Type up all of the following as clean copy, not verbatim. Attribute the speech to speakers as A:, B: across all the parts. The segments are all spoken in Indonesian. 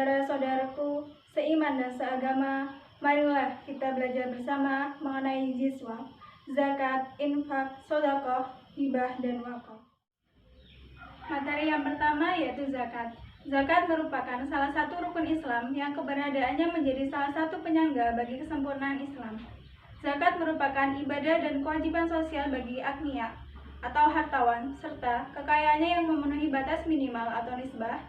A: Saudara-saudaraku seiman dan seagama, marilah kita belajar bersama mengenai jizwa, zakat, infak, sedekah, hibah, dan wakaf. Materi yang pertama yaitu zakat. Zakat merupakan salah satu rukun Islam yang keberadaannya menjadi salah satu penyangga bagi kesempurnaan Islam. Zakat merupakan ibadah dan kewajiban sosial bagi agniya atau hartawan, serta kekayaannya yang memenuhi batas minimal atau nisbah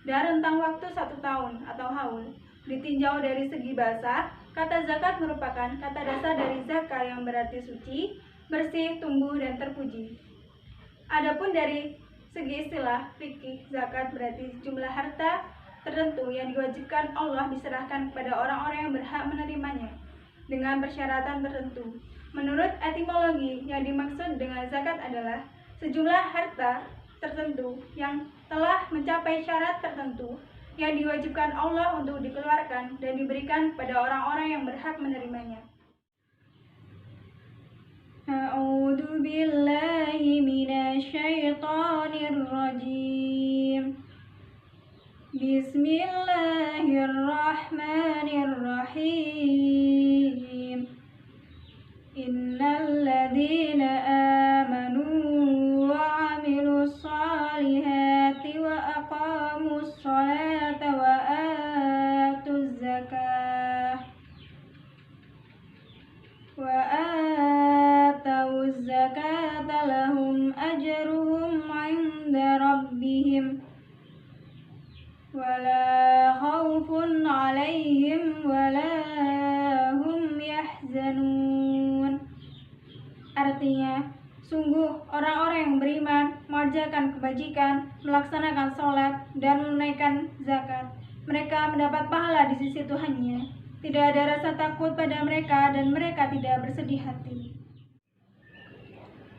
A: dan rentang waktu 1 tahun atau haul. Ditinjau dari segi bahasa, kata zakat merupakan kata dasar dari zaka yang berarti suci, bersih, tumbuh, dan terpuji. Adapun dari segi istilah fikih, zakat berarti jumlah harta tertentu yang diwajibkan Allah diserahkan kepada orang-orang yang berhak menerimanya dengan persyaratan tertentu. Menurut etimologi, yang dimaksud dengan zakat adalah sejumlah harta tertentu yang telah mencapai syarat tertentu yang diwajibkan Allah untuk dikeluarkan dan diberikan kepada orang-orang yang berhak menerimanya. A'udzu billahi minasyaitonir rajim. Bismillahirrahmanirrahim. Innal ladzina amanu wa 'amilus shalihati wa aqamus sholata wa atuz zakata lahum ajruhum 'inda rabbihim wala khaufun 'alaihim wala hum yahzanun. Artinya, sungguh orang-orang yang beriman mengerjakan kebajikan, melaksanakan sholat, dan menunaikan zakat, mereka mendapat pahala di sisi Tuhannya. Tidak ada rasa takut pada mereka dan mereka tidak bersedih hati.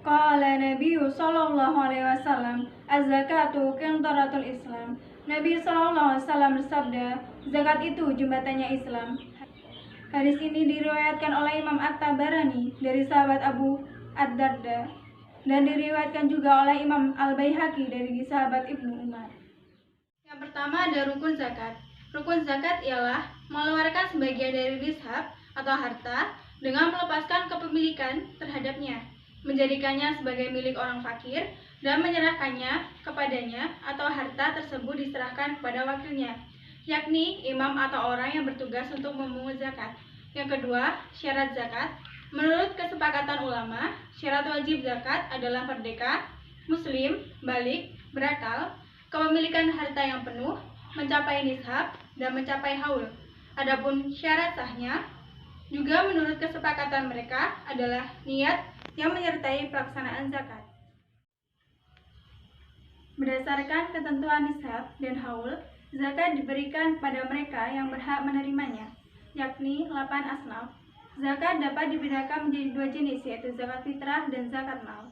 A: Qala Nabiyyu sallallahu alaihi wasallam, az-zakatu qintaratul Islam. Nabi sallallahu alaihi wasallam bersabda, zakat itu jembatannya Islam. Hadis ini diriwayatkan oleh Imam At-Tabarani dari sahabat Abu Ad-Darda dan diriwayatkan juga oleh Imam Al-Baihaqi dari sahabat Ibnu Umar. Yang pertama ada rukun zakat. Rukun zakat ialah mengeluarkan sebagian dari nishab atau harta dengan melepaskan kepemilikan terhadapnya, menjadikannya sebagai milik orang fakir dan menyerahkannya kepadanya atau harta tersebut diserahkan kepada wakilnya, yakni imam atau orang yang bertugas untuk memungut zakat. Yang kedua, syarat zakat. Menurut kesepakatan ulama, syarat wajib zakat adalah merdeka, muslim, balik, berakal, kepemilikan harta yang penuh, mencapai nishab, dan mencapai haul. Adapun syarat sahnya, juga menurut kesepakatan mereka adalah niat yang menyertai pelaksanaan zakat. Berdasarkan ketentuan nishab dan haul, zakat diberikan kepada mereka yang berhak menerimanya, yakni 8 asnaf. Zakat dapat dibedakan menjadi 2 jenis, yaitu zakat fitrah dan zakat mal.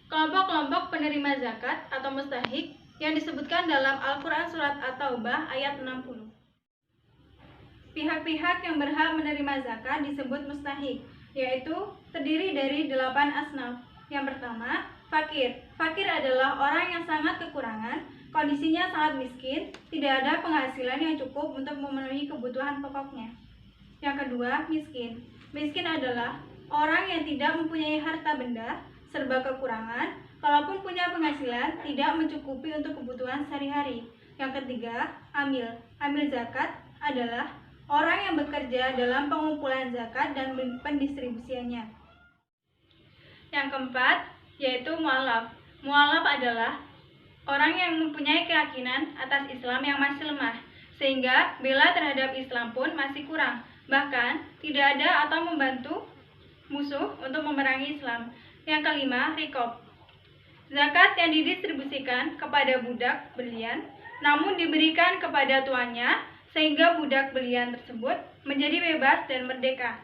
A: Kelompok-kelompok penerima zakat atau mustahik yang disebutkan dalam Al-Quran Surat At-Taubah ayat 60. Pihak-pihak yang berhak menerima zakat disebut mustahik, yaitu terdiri dari 8 asnaf. Yang pertama, fakir. Fakir adalah orang yang sangat kekurangan, kondisinya sangat miskin, tidak ada penghasilan yang cukup untuk memenuhi kebutuhan pokoknya. Yang kedua, miskin. Miskin adalah orang yang tidak mempunyai harta benda, serba kekurangan, kalaupun punya penghasilan tidak mencukupi untuk kebutuhan sehari-hari. Yang ketiga, amil. Amil zakat adalah orang yang bekerja dalam pengumpulan zakat dan pendistribusiannya. Yang keempat, yaitu mu'alaf. Mu'alaf adalah orang yang mempunyai keyakinan atas Islam yang masih lemah, sehingga bela terhadap Islam pun masih kurang. Bahkan, tidak ada atau membantu musuh untuk memerangi Islam. Yang kelima, riqab. Zakat yang didistribusikan kepada budak belian, namun diberikan kepada tuannya, sehingga budak belian tersebut menjadi bebas dan merdeka.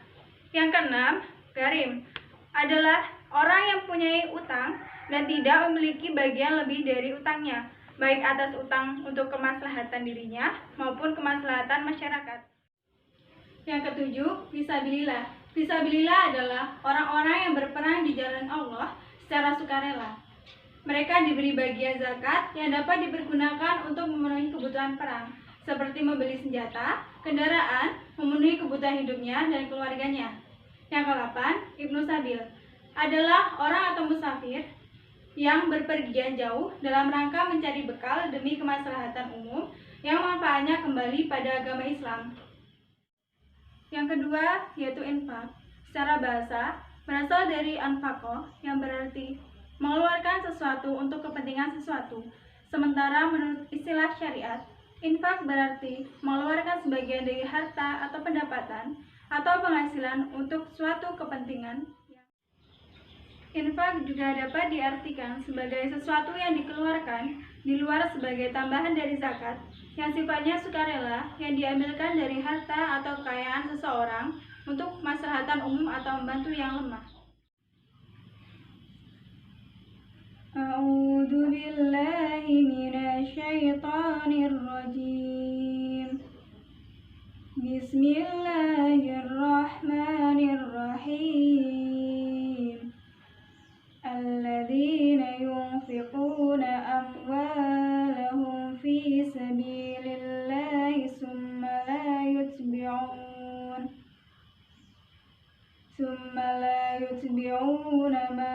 A: Yang keenam, gharim adalah orang yang mempunyai utang dan tidak memiliki bagian lebih dari utangnya, baik atas utang untuk kemaslahatan dirinya maupun kemaslahatan masyarakat. Yang ketujuh, fisabilillah. Fisabilillah adalah orang-orang yang berperang di jalan Allah secara sukarela. Mereka diberi bagian zakat yang dapat dipergunakan untuk memenuhi kebutuhan perang. seperti membeli senjata, kendaraan, memenuhi kebutuhan hidupnya dan keluarganya. Yang ke-8, Ibnu Sabil adalah orang atau musafir yang berpergian jauh dalam rangka mencari bekal demi kemaslahatan umum yang manfaatnya kembali pada agama Islam. Yang kedua yaitu infak. Secara bahasa berasal dari anfaqah yang berarti mengeluarkan sesuatu untuk kepentingan sesuatu. Sementara menurut istilah syariat, infak berarti mengeluarkan sebagian dari harta atau pendapatan atau penghasilan untuk suatu kepentingan. Infak juga dapat diartikan sebagai sesuatu yang dikeluarkan di luar sebagai tambahan dari zakat, yang sifatnya sukarela yang diambilkan dari harta atau kekayaan seseorang untuk kemaslahatan umum atau membantu yang lemah. A'udzu billahi minasyaitonir rajim. Bismillahirrahmanirrahim. Alladzina yunfiquna amwalahum fi sabilillahi summa la yutbi'una ma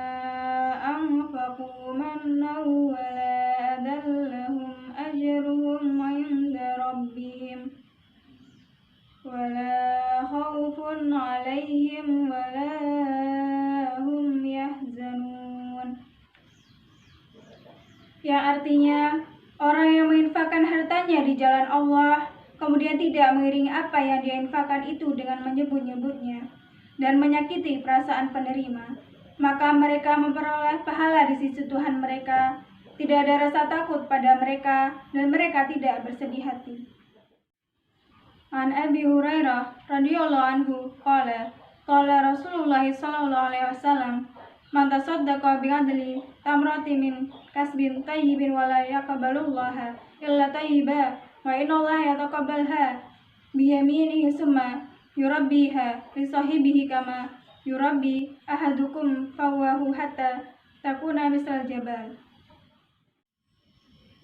A: anfaqu mannan wa la adan lahum ajruhum 'inda rabbihim wa la khaufun 'alaihim wa la hum yahzanun. Yang artinya, orang yang menginfakkan hartanya di jalan Allah, kemudian tidak mengiringi apa yang dia infakkan itu dengan menyebut-nyebutnya dan menyakiti perasaan penerima, maka mereka memperoleh pahala di sisi Tuhan mereka, tidak ada rasa takut pada mereka, dan mereka tidak bersedih hati. An Abi Hurairah radhiyallahu anhu qala Rasulullah sallallahu alaihi wasallam, man tasaddaqa bi adli tamrati min kasbin tayyibin wa la yaqbalullaha illa tayyiba wa innallaha yataqabbalha bi yaminihi summa yurabbiha li sahibihi kama yurabbi ahadukum fawahu hatta takuna misal jabal.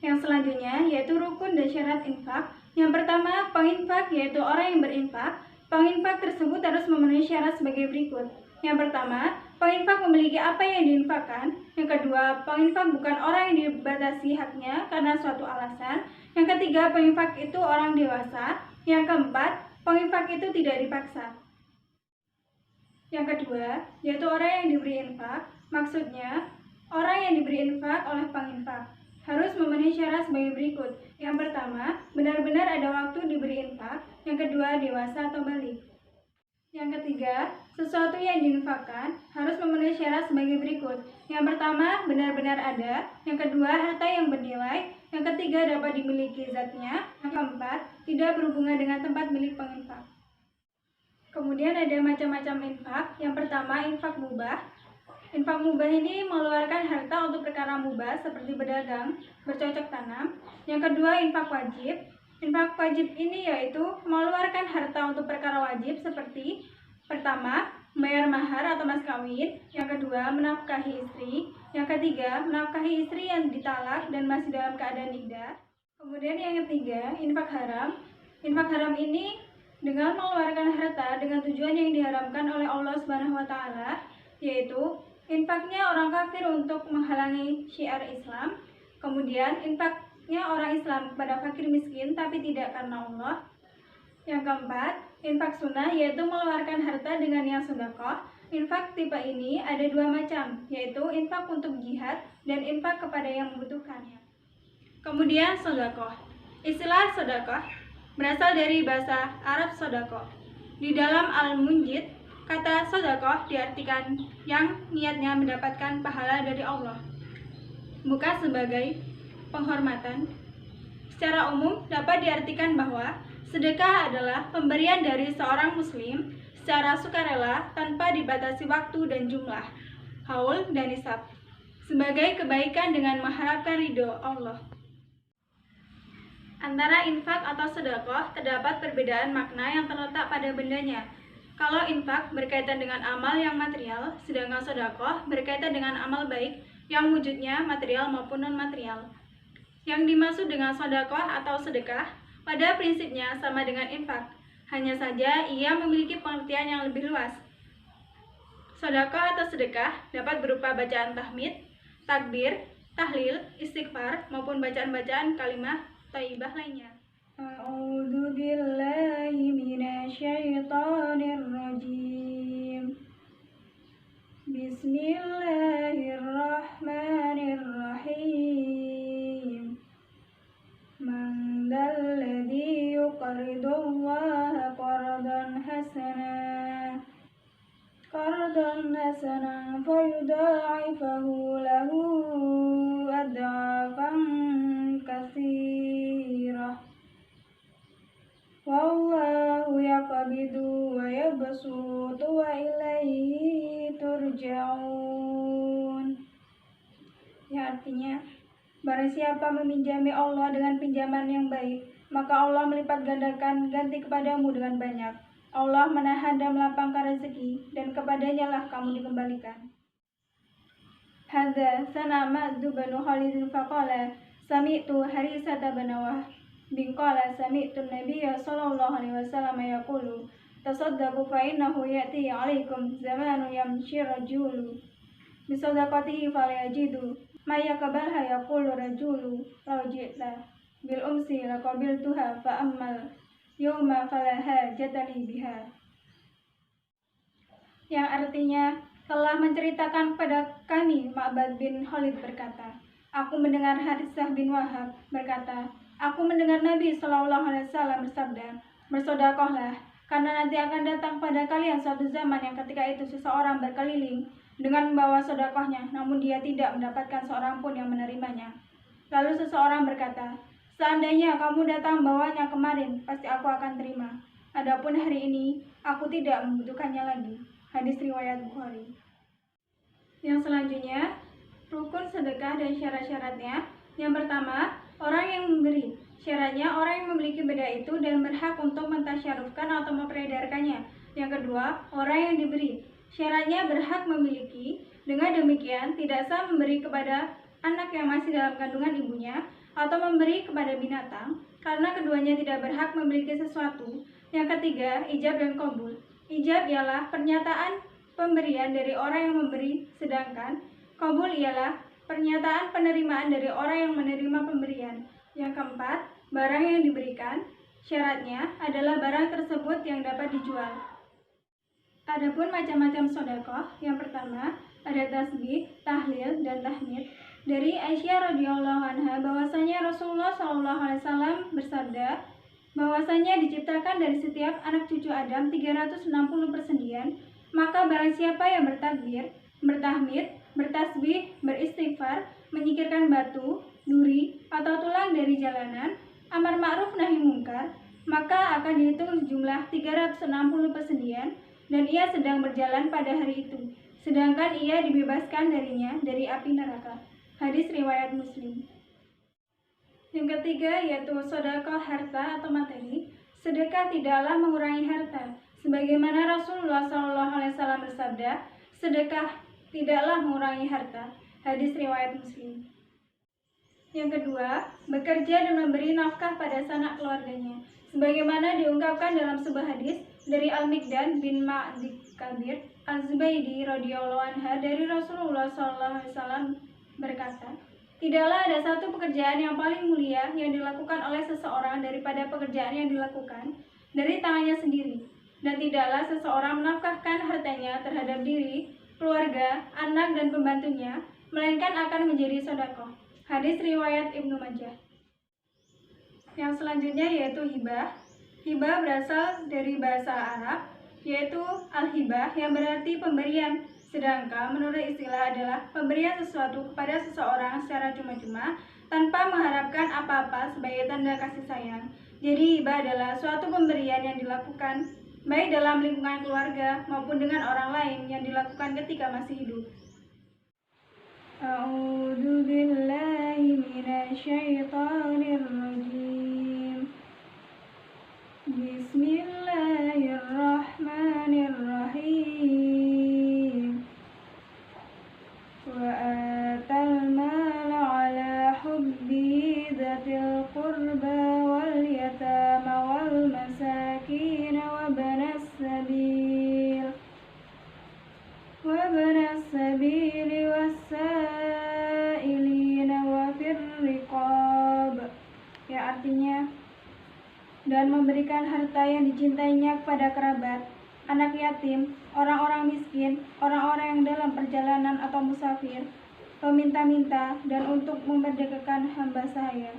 A: Yang selanjutnya yaitu rukun dan syarat infak. Yang pertama, penginfak yaitu orang yang berinfak. Penginfak tersebut harus memenuhi syarat sebagai berikut. Yang pertama, penginfak memiliki apa yang diinfakkan. Yang kedua, penginfak bukan orang yang dibatasi haknya karena suatu alasan. Yang ketiga, penginfak itu orang dewasa. Yang keempat, penginfak itu tidak dipaksa. Yang kedua, yaitu orang yang diberi infak. Maksudnya, orang yang diberi infak oleh penginfak harus memenuhi syarat sebagai berikut. Yang pertama, benar-benar ada waktu diberi infak. Yang kedua, dewasa atau balik. Yang ketiga, sesuatu yang diinfakkan harus memenuhi syarat sebagai berikut. Yang pertama, benar-benar ada. Yang kedua, harta yang bernilai. Yang ketiga, dapat dimiliki zatnya. Yang keempat, tidak berhubungan dengan tempat milik penginfak. Kemudian ada macam-macam infak. Yang pertama, infak mubah. Infak mubah ini mengeluarkan harta untuk perkara mubah seperti berdagang, bercocok tanam. Yang kedua, infak wajib. Infak wajib ini yaitu mengeluarkan harta untuk perkara wajib seperti pertama, membayar mahar atau mas kawin. Yang kedua, menafkahi istri. Yang ketiga, menafkahi istri yang ditalak dan masih dalam keadaan iddah. Kemudian yang ketiga, infak haram. Infak haram ini dengan mengeluarkan harta dengan tujuan yang diharamkan oleh Allah Subhanahu wa taala, yaitu infaknya orang kafir untuk menghalangi syiar Islam. Kemudian infaknya orang Islam kepada fakir miskin tapi tidak karena Allah. Yang keempat, infak sunnah yaitu mengeluarkan harta dengan yang sedekah. Infak tipe ini ada dua macam, yaitu infak untuk jihad dan infak kepada yang membutuhkannya. Kemudian sedekah. Istilah sedekah berasal dari bahasa Arab sodako. Di dalam Al-Munjid, kata sedekah diartikan yang niatnya mendapatkan pahala dari Allah, bukan sebagai penghormatan. Secara umum dapat diartikan bahwa sedekah adalah pemberian dari seorang muslim secara sukarela tanpa dibatasi waktu dan jumlah, haul dan nisab, sebagai kebaikan dengan mengharapkan ridho Allah. Antara infak atau sedekah terdapat perbedaan makna yang terletak pada bendanya. Kalau infak berkaitan dengan amal yang material, sedangkan sedekah berkaitan dengan amal baik yang wujudnya material maupun non-material. Yang dimaksud dengan sedekah atau sedekah Pada prinsipnya sama dengan infak, hanya saja ia memiliki pengertian yang lebih luas. Sedekah atau sedekah dapat berupa bacaan tahmid, takbir, tahlil, istighfar, maupun bacaan-bacaan kalimat thayyibah lainnya. A'udzu billahi minasyaitonir rajim. Bismillahirrahmanirrahim. Man dzalladzi yuqridullaha qardan hasanan fayudha'ifahu lahu ad'afan katsirah. Wallahu yaqbidu wa yabsutu wa ilaihi turja'un. Ya, artinya, barang siapa meminjami Allah dengan pinjaman yang baik, maka Allah melipat gandakan ganti kepadamu dengan banyak. Allah menahan dan melapangkan rezeki, dan kepadanya lah kamu dikembalikan. Hadza sanama Zubanu Khalidin faqala sami'tu Harisata bin Wahb bin qala sami'tu Nabiyya sallallahu alaihi wasallam yaqulu tasaddaqu fa innahu ya'ti 'alaikum zamanu yamshi rajulu bi sadaqatihi falayajidu ma yaqbalha yaqulu rajulu law ji'ta bil umsi laqabiltuha fa ammal yawma falaha jatali biha. Yang artinya, telah menceritakan kepada kami Ma'bad bin Khalid berkata, aku mendengar Harisah bin Wahab berkata, aku mendengar Nabi SAW bersabda, bersedekahlah, karena nanti akan datang pada kalian suatu zaman yang ketika itu seseorang berkeliling dengan membawa sedekahnya, namun dia tidak mendapatkan seorang pun yang menerimanya. Lalu seseorang berkata, seandainya kamu datang membawanya kemarin, pasti aku akan terima. Adapun hari ini, aku tidak membutuhkannya lagi. Hadis riwayat Bukhari. Yang selanjutnya, rukun sedekah dan syarat-syaratnya. Yang pertama, orang yang memberi. Syaratnya, orang yang memiliki benda itu dan berhak untuk mentasyarufkan atau memperedarkannya. Yang kedua, orang yang diberi. Syaratnya berhak memiliki. Dengan demikian, tidak sah memberi kepada anak yang masih dalam kandungan ibunya atau memberi kepada binatang, karena keduanya tidak berhak memiliki sesuatu. Yang ketiga, ijab dan qabul. Ijab ialah pernyataan pemberian dari orang yang memberi, sedangkan qabul ialah pernyataan penerimaan dari orang yang menerima pemberian. Yang keempat, barang yang diberikan. Syaratnya adalah barang tersebut yang dapat dijual. Adapun macam-macam sedekah, yang pertama ada tasbih, tahlil, dan tahmid. Dari Aisyah radhiyallahu anha bahwasanya Rasulullah SAW bersabda bahwasanya diciptakan dari setiap anak cucu Adam 360 persendian, maka barang siapa yang bertakbir, bertahmid, bertasbih, beristighfar, menyingkirkan batu, duri, atau tulang dari jalanan, amar ma'ruf nahi mungkar, maka akan dihitung jumlah 360 persendian dan ia sedang berjalan pada hari itu, sedangkan ia dibebaskan darinya dari api neraka. Hadis riwayat Muslim. Yang ketiga yaitu sedekah harta atau materi. Sedekah tidaklah mengurangi harta, sebagaimana Rasulullah SAW bersabda, sedekah tidaklah mengurangi harta. Hadis riwayat Muslim. Yang kedua, bekerja dan memberi nafkah pada sanak keluarganya, sebagaimana diungkapkan dalam sebuah hadis dari Al-Miqdad bin Ma'di Kabir Al-Zubaydi radhiyallahu anha dari Rasulullah SAW berkata, tidaklah ada satu pekerjaan yang paling mulia yang dilakukan oleh seseorang daripada pekerjaan yang dilakukan dari tangannya sendiri, dan tidaklah seseorang menafkahkan hartanya terhadap diri, keluarga, anak, dan pembantunya, melainkan akan menjadi sedekah. Hadis riwayat Ibnu Majah. Yang selanjutnya yaitu hibah. Hibah berasal dari bahasa Arab, yaitu al-hibah yang berarti pemberian. Sedangkan menurut istilah adalah pemberian sesuatu kepada seseorang secara cuma-cuma tanpa mengharapkan apa-apa sebagai tanda kasih sayang. Jadi hibah adalah suatu pemberian yang dilakukan baik dalam lingkungan keluarga maupun dengan orang lain yang dilakukan ketika masih hidup. A'udzu billahi minasyaitonir rajim. Bismillahirrahmanirrahim. Wa atal mala ala hubbi dzatil qurba wal yatama dan memberikan harta yang dicintainya kepada kerabat, anak yatim, orang-orang miskin, orang-orang yang dalam perjalanan atau musafir, peminta-minta, dan untuk memerdekakan hamba saya.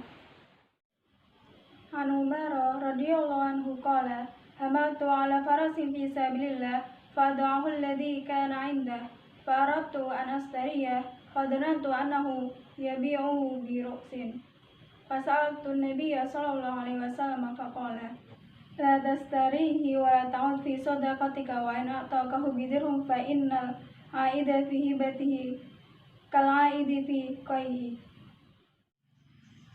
A: An Umar radhiyallahu anhu qala hamaltu ala farasin fi sabilillah fada'ahu alladhi kana 'indah fa aradtu an astariyah fadhanantu annahu yabi'uhu bi ruqsin fasa'altu an-nabiyya sallallahu alaihi wasallam faqala la tastarihi wa la ta'ud fi sadaqatika wa in a'takahu bidirhum fa innal 'aida fi hibatihi kal 'aidi fi qayhi.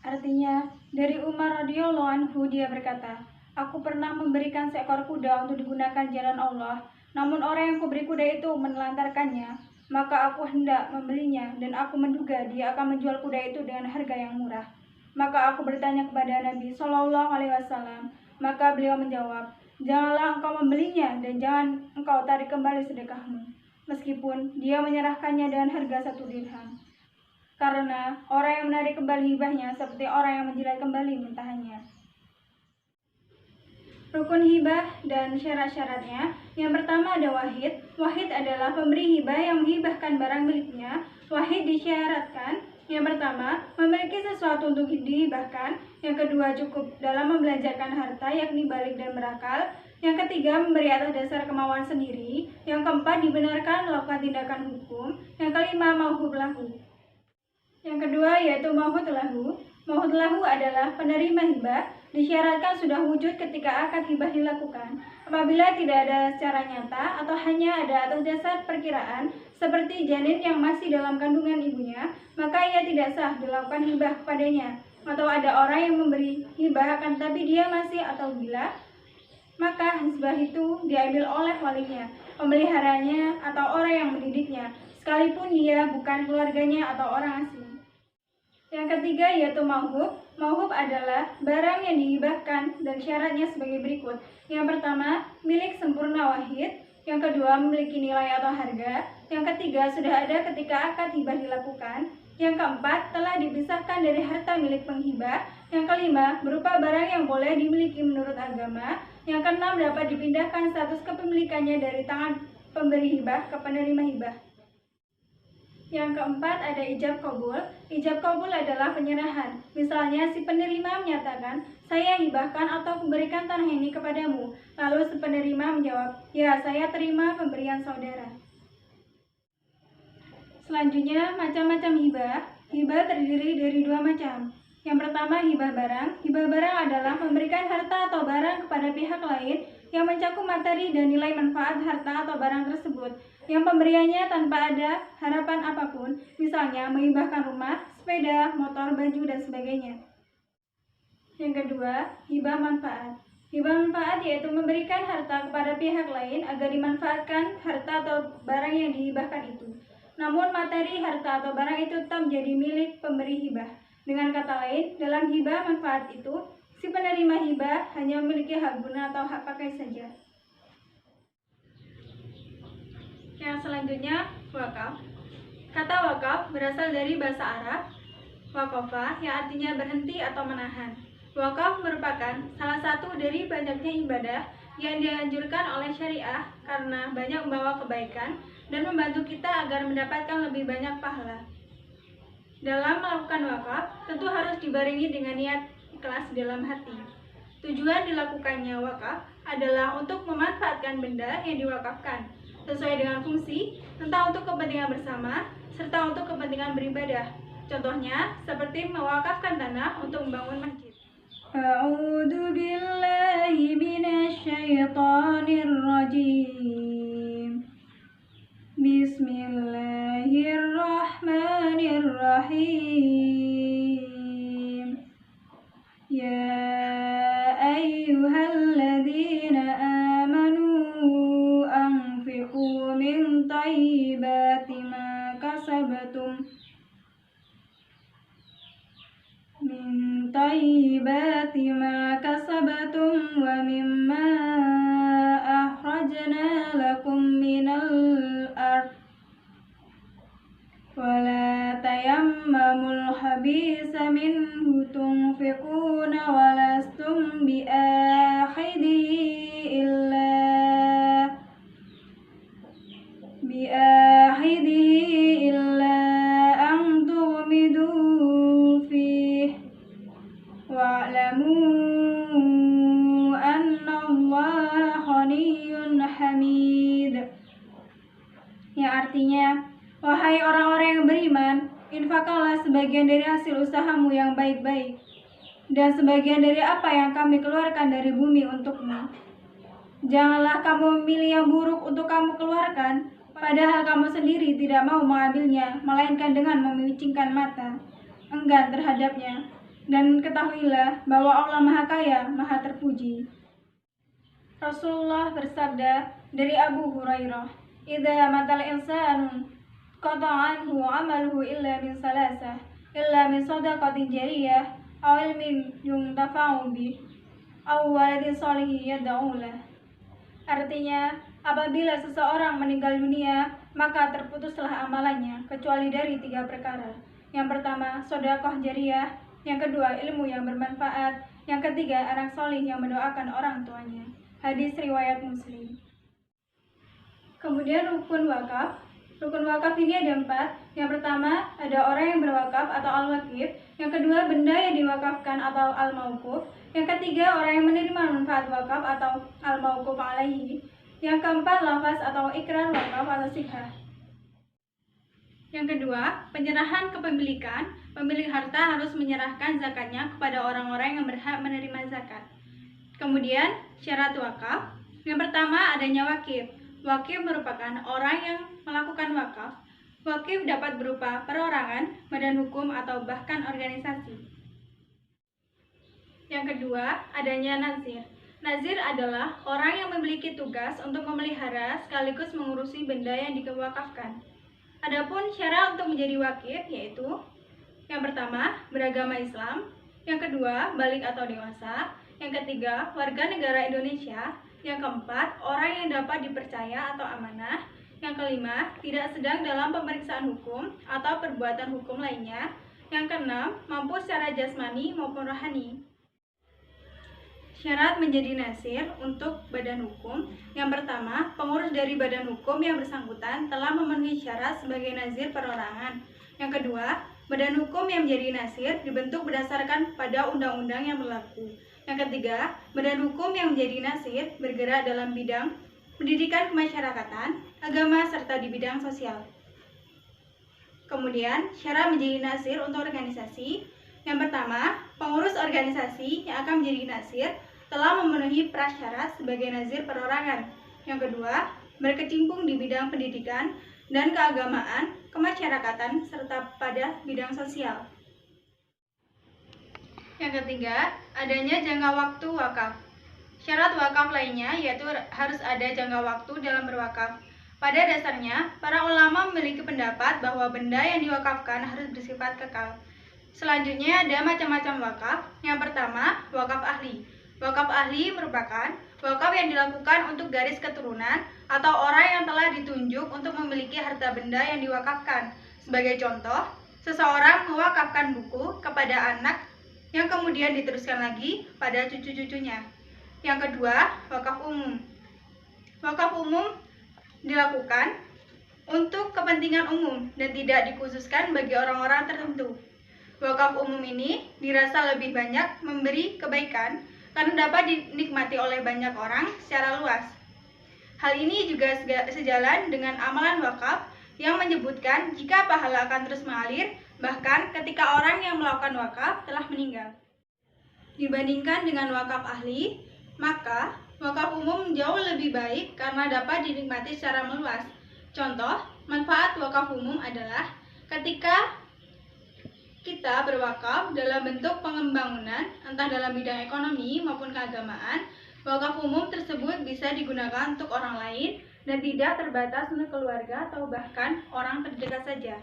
A: Artinya, dari Umar radhiyallahu anhu dia berkata, aku pernah memberikan seekor kuda untuk digunakan jalan Allah, namun orang yang kuberi kuda itu menelantarkannya, maka aku hendak membelinya dan aku menduga dia akan menjual kuda itu dengan harga yang murah. Maka aku bertanya kepada Nabi Shallallahu Alaihi Wasallam, maka beliau menjawab, janganlah engkau membelinya dan jangan engkau tarik kembali sedekahmu, meskipun dia menyerahkannya dengan harga 1 dirham. Karena orang yang menarik kembali hibahnya seperti orang yang menjilat kembali muntahannya. Rukun hibah dan syarat-syaratnya. Yang pertama ada wahid. Wahid adalah pemberi hibah yang menghibahkan barang miliknya. Wahid disyaratkan. Yang pertama, memiliki sesuatu untuk dihibahkan. Yang kedua, cukup dalam membelanjakan harta, yakni balik dan berakal. Yang ketiga, memberi atas dasar kemauan sendiri. Yang keempat, dibenarkan melakukan tindakan hukum. Yang kelima, mauhub lahu. Yang kedua yaitu mauhud lahu. Mauhud lahu adalah penerima hibah disyaratkan sudah wujud ketika akad hibah dilakukan. Apabila tidak ada secara nyata atau hanya ada atas dasar perkiraan seperti janin yang masih dalam kandungan ibunya, maka ia tidak sah dilakukan hibah kepadanya. Atau ada orang yang memberi hibah akan tapi dia masih atau gila, maka hibah itu diambil oleh walinya, pemeliharanya atau orang yang mendidiknya, sekalipun dia bukan keluarganya atau orang asing. Yang ketiga yaitu mauhub. Mauhub adalah barang yang dihibahkan dan syaratnya sebagai berikut. Yang pertama, milik sempurna wahid. Yang kedua, memiliki nilai atau harga. Yang ketiga, sudah ada ketika akad hibah dilakukan. Yang keempat, telah dipisahkan dari harta milik penghibah. Yang kelima, berupa barang yang boleh dimiliki menurut agama. Yang keenam, dapat dipindahkan status kepemilikannya dari tangan pemberi hibah ke penerima hibah. Yang keempat ada ijab kabul. Ijab kabul adalah penyerahan. Misalnya si penerima menyatakan, saya hibahkan atau memberikan tanah ini kepadamu. Lalu si penerima menjawab, ya saya terima pemberian saudara. Selanjutnya macam-macam hibah. Hibah terdiri dari 2 macam. Yang pertama hibah barang. Hibah barang adalah memberikan harta atau barang kepada pihak lain yang mencakup materi dan nilai manfaat harta atau barang tersebut, yang pemberiannya tanpa ada harapan apapun, misalnya menghibahkan rumah, sepeda, motor, baju, dan sebagainya. Yang kedua, hibah manfaat. Hibah manfaat yaitu memberikan harta kepada pihak lain agar dimanfaatkan harta atau barang yang dihibahkan itu. Namun materi, harta, atau barang itu tetap menjadi milik pemberi hibah. Dengan kata lain, dalam hibah manfaat itu, si penerima hibah hanya memiliki hak guna atau hak pakai saja. Yang selanjutnya, wakaf. Kata wakaf berasal dari bahasa Arab waqafa yang artinya berhenti atau menahan. Wakaf merupakan salah satu dari banyaknya ibadah yang dianjurkan oleh syariah karena banyak membawa kebaikan dan membantu kita agar mendapatkan lebih banyak pahala. Dalam melakukan wakaf, tentu harus dibarengi dengan niat ikhlas dalam hati. Tujuan dilakukannya wakaf adalah untuk memanfaatkan benda yang diwakafkan sesuai dengan fungsi, entah untuk kepentingan bersama, serta untuk kepentingan beribadah. Contohnya, seperti mewakafkan tanah untuk membangun masjid. A'udzu billahi minasyaitonir rajim. Bismillahirrahmanirrahim. Ya ayyuhalladzina amanu anfiqu min thayyibati ma kasabtum wa mimma akhrajna lakum minal ard wa la tayammamul خبيث منه تنفقون ولستم بآخذه إلا أن تغمضوا فيه واعلموا أن الله غني حميد. Yang artinya, wahai orang-orang yang beriman, infakkanlah sebagian dari hasil usahamu yang baik-baik, dan sebagian dari apa yang kami keluarkan dari bumi untukmu. Janganlah kamu memilih yang buruk untuk kamu keluarkan, padahal kamu sendiri tidak mau mengambilnya, melainkan dengan memicingkan mata, enggan terhadapnya. Dan ketahuilah bahwa Allah Maha Kaya, Maha Terpuji. Rasulullah bersabda dari Abu Hurairah, "Idza matal insanu qata'a anhu 'amaluhu illa min salasah, illa min shadaqatin jariyah, aw ilmin yuntafa'u bih, aw waladin shalihin yad'u lah." Artinya, apabila seseorang meninggal dunia, maka terputuslah amalannya kecuali dari 3 perkara. Yang pertama, sedekah jariyah, yang kedua, ilmu yang bermanfaat, yang ketiga, anak solih yang mendoakan orang tuanya. Hadis riwayat Muslim. Kemudian rukun wakaf. Rukun wakaf ini ada 4. Yang pertama, ada orang yang berwakaf atau al-wakif. Yang kedua, benda yang diwakafkan atau al-mauquf. Yang ketiga, orang yang menerima manfaat wakaf atau al-mauquf alaihi. Yang keempat, lafaz atau ikrar wakaf atau sighah. Yang kedua, penyerahan kepemilikan. Pemilik harta harus menyerahkan zakatnya kepada orang-orang yang berhak menerima zakat. Kemudian, syarat wakaf. Yang pertama, adanya wakif. Wakif merupakan orang yang melakukan wakaf. Wakif dapat berupa perorangan, badan hukum, atau bahkan organisasi. Yang kedua, adanya nazir. Nazir adalah orang yang memiliki tugas untuk memelihara sekaligus mengurusi benda yang diwakafkan. Adapun syarat untuk menjadi wakif yaitu: yang pertama, beragama Islam; yang kedua, balik atau dewasa; yang ketiga, warga negara Indonesia; yang keempat, orang yang dapat dipercaya atau amanah; yang kelima, tidak sedang dalam pemeriksaan hukum atau perbuatan hukum lainnya; yang keenam, mampu secara jasmani maupun rohani. Syarat menjadi nazir untuk badan hukum. Yang pertama, pengurus dari badan hukum yang bersangkutan telah memenuhi syarat sebagai nazir perorangan. Yang kedua, badan hukum yang menjadi nazir dibentuk berdasarkan pada undang-undang yang berlaku. Yang ketiga, badan hukum yang menjadi nazir bergerak dalam bidang pendidikan kemasyarakatan, agama, serta di bidang sosial. Kemudian, syarat menjadi nazir untuk organisasi. Yang pertama, pengurus organisasi yang akan menjadi nazir telah memenuhi prasyarat sebagai nazir perorangan. Yang kedua, berkecimpung di bidang pendidikan dan keagamaan, kemasyarakatan, serta pada bidang sosial. Yang ketiga, adanya jangka waktu wakaf. Syarat wakaf lainnya yaitu harus ada jangka waktu dalam berwakaf. Pada dasarnya, para ulama memiliki pendapat bahwa benda yang diwakafkan harus bersifat kekal. Selanjutnya ada macam-macam wakaf. Yang pertama, wakaf ahli. Wakaf ahli merupakan wakaf yang dilakukan untuk garis keturunan atau orang yang telah ditunjuk untuk memiliki harta benda yang diwakafkan. Sebagai contoh, seseorang mewakafkan buku kepada anak yang kemudian diteruskan lagi pada cucu-cucunya. Yang kedua, wakaf umum. Wakaf umum dilakukan untuk kepentingan umum dan tidak dikhususkan bagi orang-orang tertentu. Wakaf umum ini dirasa lebih banyak memberi kebaikan karena dapat dinikmati oleh banyak orang secara luas. Hal ini juga sejalan dengan amalan wakaf yang menyebutkan jika pahala akan terus mengalir bahkan ketika orang yang melakukan wakaf telah meninggal. Dibandingkan dengan wakaf ahli, maka wakaf umum jauh lebih baik karena dapat dinikmati secara meluas. Contoh, manfaat wakaf umum adalah ketika kita berwakaf dalam bentuk pengembangan, entah dalam bidang ekonomi maupun keagamaan, wakaf umum tersebut bisa digunakan untuk orang lain dan tidak terbatas untuk keluarga atau bahkan orang terdekat saja.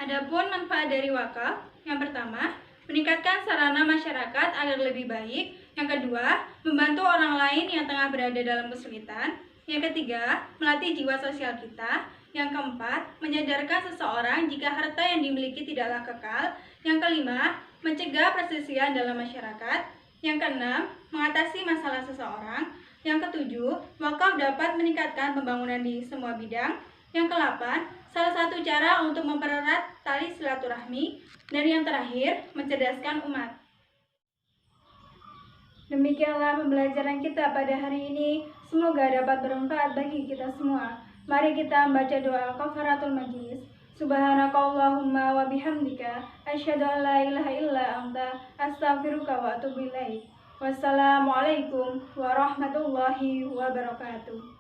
A: Adapun manfaat dari wakaf, yang pertama, meningkatkan sarana masyarakat agar lebih baik. Yang kedua, membantu orang lain yang tengah berada dalam kesulitan. Yang ketiga, melatih jiwa sosial kita. Yang keempat, menyadarkan seseorang jika harta yang dimiliki tidaklah kekal. Yang kelima, mencegah perselisihan dalam masyarakat. Yang keenam, mengatasi masalah seseorang. Yang ketujuh, wakaf dapat meningkatkan pembangunan di semua bidang. Yang kedelapan, salah satu cara untuk mempererat tali silaturahmi. Dan yang terakhir, mencerdaskan umat. Demikianlah pembelajaran kita pada hari ini. Semoga dapat bermanfaat bagi kita semua. Mari kita membaca doa kafaratul majlis. Subhanakallahumma wa bihamdika asyhadu an la ilaha illa anta astaghfiruka wa atubu ilaik. Wassalamualaikum warahmatullahi wabarakatuh.